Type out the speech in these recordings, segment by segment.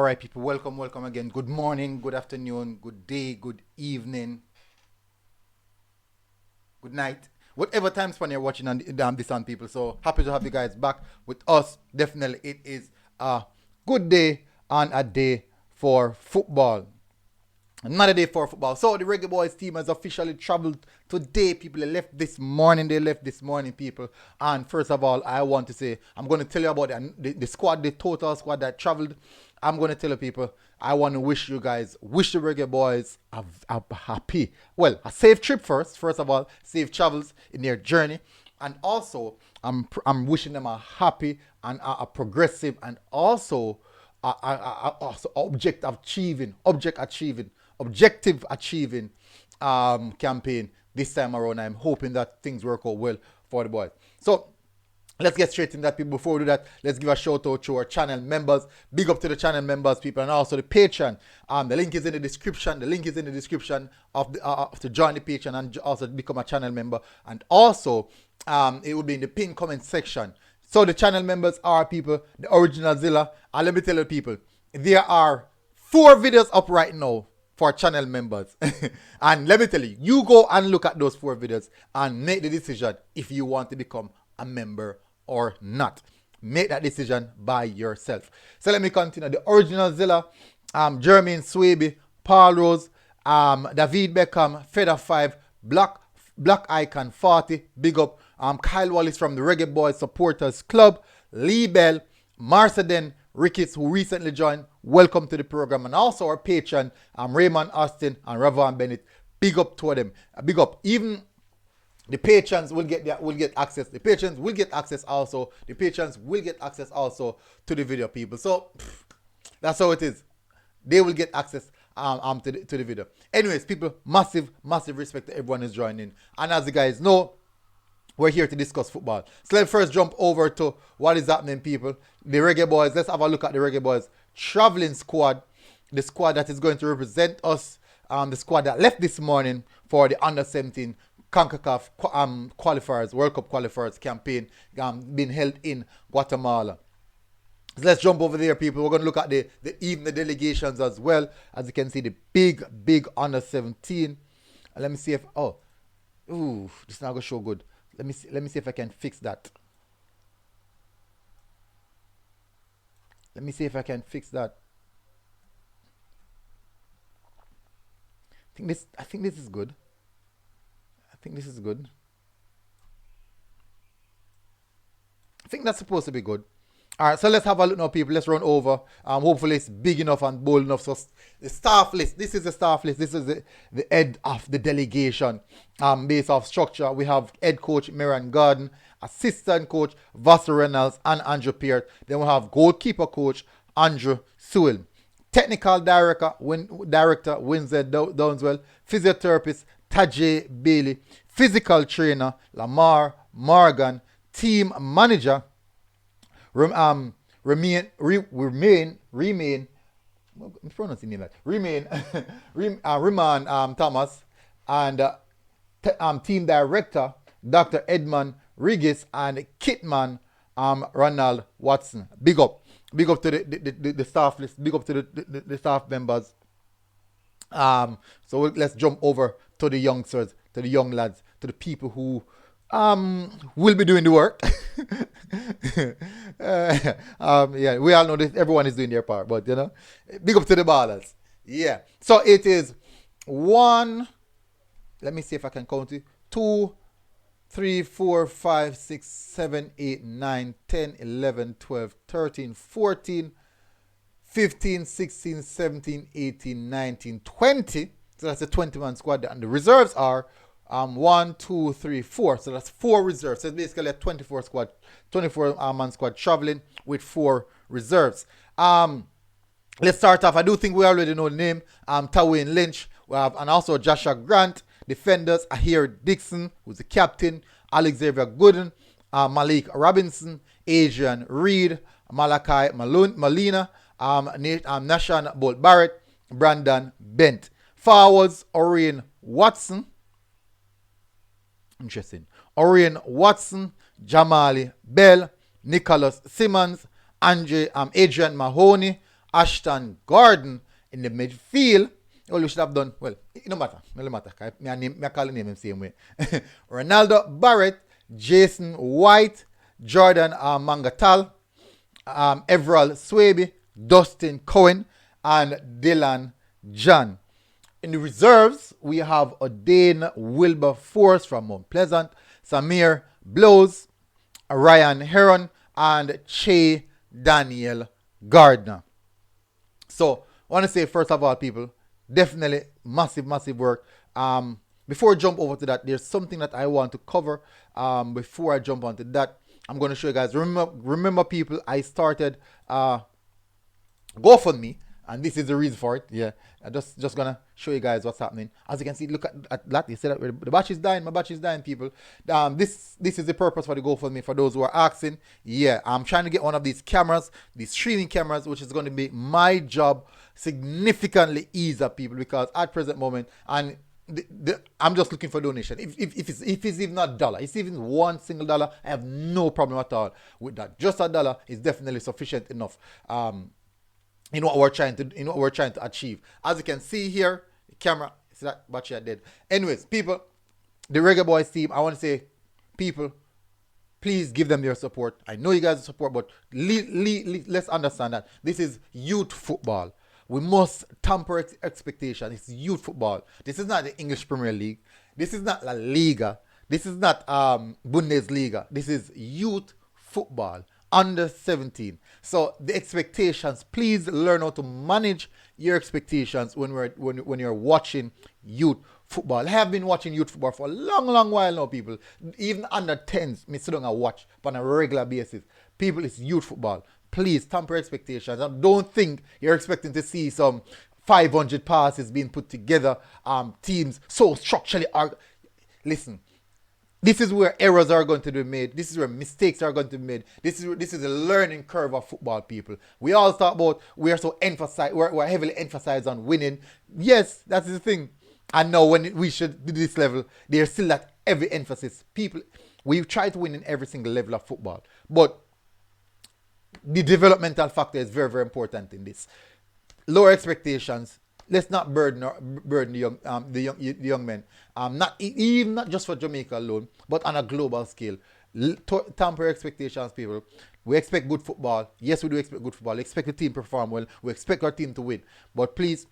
right, people, welcome again. Good morning, good afternoon, good day, good evening, good night. Whatever time span you're watching this on, people. So happy to have you guys back with us. Definitely, it is a good day and a day for football. Another day for football. So the Reggae Boys team has officially traveled today, people. They left this morning. People. And first of all, I want to say, I'm going to tell you about the squad, the total squad that traveled. I'm going to tell you, people, I want to wish the Reggae Boys a happy, well, a safe trip first of all, safe travels in their journey. And also, I'm wishing them a happy and a progressive and also objective achieving campaign this time around. I'm hoping that things work out well for the boys. So let's get straight in that, people. Before we do that, let's give a shout out to our channel members. Big up to the channel members, people, and also the Patreon. The link is in the description. To join the Patreon and also become a channel member. And also, it will be in the pinned comment section. So the channel members are, people, the original Zilla. And let me tell you, people, there are 4 videos up right now for channel members. And let me tell you, you go and look at those 4 videos and make the decision if you want to become a member or not. Make that decision by yourself. So let me continue. The original Zilla, Jermaine Swaby, Paul Rose, David Beckham, Feather 5, Black Icon 40, big up. Kyle Wallace from the Reggae Boys Supporters Club, Lee Bell, Marceden Ricketts, who recently joined, welcome to the program. And also our patron, Raymond Austin and Ravon Bennett, big up to them. Big up. Even the patrons will get access. The patrons will get access also. The patrons will get access also to the video, people. So that's how it is. They will get access to the video. Anyways, people, massive respect to everyone who's joining. And as you guys know, we're here to discuss football. So let's first jump over to what is happening, people. The Reggae Boys. Let's have a look at the Reggae Boys traveling squad. The squad that is going to represent us. The squad that left this morning for the under-17 Concacaf Qualifiers, World Cup Qualifiers campaign being held in Guatemala. So let's jump over there, people. We're going to look at the delegations as well. As you can see, the big under-17. Let me see if... this is not going to show good. Let me see if I can fix that. I think this is good. I think that's supposed to be good. All right, so let's have a look now, people. Let's run over. Hopefully it's big enough and bold enough. So the staff list. This is the staff list. This is the head of the delegation. Based off structure, we have head coach Marian Garden, assistant coach Vassar Reynolds and Andrew Peart. Then we have goalkeeper coach Andrew Sewell, technical director Winsor Downswell, physiotherapist Tajay Bailey, physical trainer Lamar Morgan, team manager Remain Thomas, and team director Dr. Edmund Regis and kitman Ronald Watson. Big up to the staff list. Big up to the staff members. So let's jump over to the youngsters, to the young lads, to the people who will be doing the work. Yeah, we all know this. Everyone is doing their part, but big up to the ballers. Yeah. So it is 1. Let me see if I can count it. 2, 3, 4, 5, 6, 7, 8, 9, 10, 11, 12, 13, 14, 15, 16, 17, 18, 19, 20. So that's a 20-man squad. And the reserves are 1, 2, 3, 4. So that's 4 reserves. So it's basically a 24-man squad traveling with 4 reserves. Let's start off. I do think we already know the name. Tawin Lynch. We have, and also Joshua Grant. Defenders, Ahir Dixon, who's the captain. Alexander Gooden. Malik Robinson. Adrian Reed. Malachi Molina. Nashan Bolt Barrett. Brandon Bent. Forwards, Orion Watson. Interesting. Orion Watson, Jamali Bell, Nicholas Simmons, Adrian Mahoney, Ashton Gordon in the midfield. Well, we should have done, well, it no matter. No matter. I call the name the same way. Ronaldo Barrett, Jason White, Jordan Mangatal, Everall Swaby, Dustin Cohen, and Dylan John. In the reserves, we have O'Dane Wilberforce from Mount Pleasant, Samir Blows, Ryan Heron, and Che Daniel Gardner. So, I want to say, first of all, people, definitely massive work. Before I jump over to that, there's something that I want to cover. Before I jump onto that, I'm going to show you guys. Remember, people, I started GoFundMe, and this is the reason for it. Yeah, I'm just gonna show you guys what's happening. As you can see, look at that. You see that the batch is dying. My batch is dying, people. This is the purpose for the GoFundMe. For those who are asking, yeah, I'm trying to get one of these cameras, these streaming cameras, which is going to make my job significantly easier, people, because at present moment, and I'm just looking for donation. If it's even a dollar, it's even one single dollar, I have no problem at all with that. Just a dollar is definitely sufficient enough. In what we're trying to achieve. As you can see here, the camera, see that battery dead. Anyways, people, the Reggae Boyz team, I want to say, people, please give them your support. I know you guys support, but let's understand that this is youth football. We must temper expectation. It's youth football. This is not the English Premier League. This is not La Liga. This is not Bundesliga. This is youth football. Under 17. So the expectations, please learn how to manage your expectations when you're watching youth football. I have been watching youth football for a long while now, people. Even under 10s, me sit down and watch on a regular basis. People, it's youth football. Please temper expectations and don't think you're expecting to see some 500 passes being put together. Teams so structurally are. Listen. This is where errors are going to be made. This is where mistakes are going to be made. This is a learning curve of football, people. We all talk about we're heavily emphasized on winning. Yes, that's the thing. And now when we should do this level, there's still that heavy emphasis. People, we try to win in every single level of football, but the developmental factor is very important in this. Lower expectations. Let's not burden the young men. Not just for Jamaica alone, but on a global scale. Temper expectations, people. We expect good football. Yes, we do expect good football. We expect the team to perform well. We expect our team to win. But please,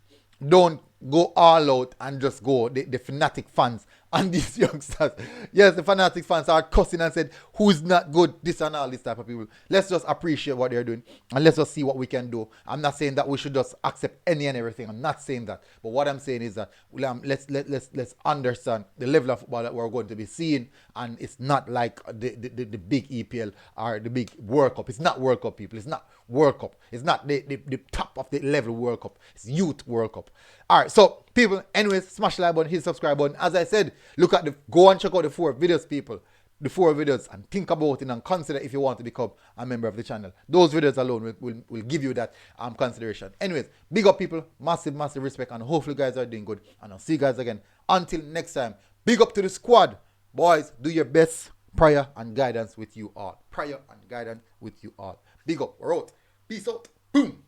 don't go all out and just go the fanatic fans and these youngsters. Yes, the fanatic fans are cussing and said, who's not good, this and all this type of people. Let's just appreciate what they're doing and let's just see what we can do. I'm not saying that we should just accept any and everything. I'm not saying that. But what I'm saying is that let's understand the level of football that we're going to be seeing, and it's not like the big EPL or the big World Cup. It's not World Cup, people. It's not World Cup. It's not the top of the level World Cup. It's Youth World Cup. All right, so people, anyways, smash the like button, hit the subscribe button. As I said, go and check out the 4 videos, people. The 4 videos, and think about it and consider if you want to become a member of the channel. Those videos alone will give you that consideration. Anyways, big up, people. Massive respect, and hopefully you guys are doing good. And I'll see you guys again. Until next time, big up to the squad. Boys, do your best. Prayer and guidance with you all. Prayer and guidance with you all. Big up. We're out. Peace out. Boom.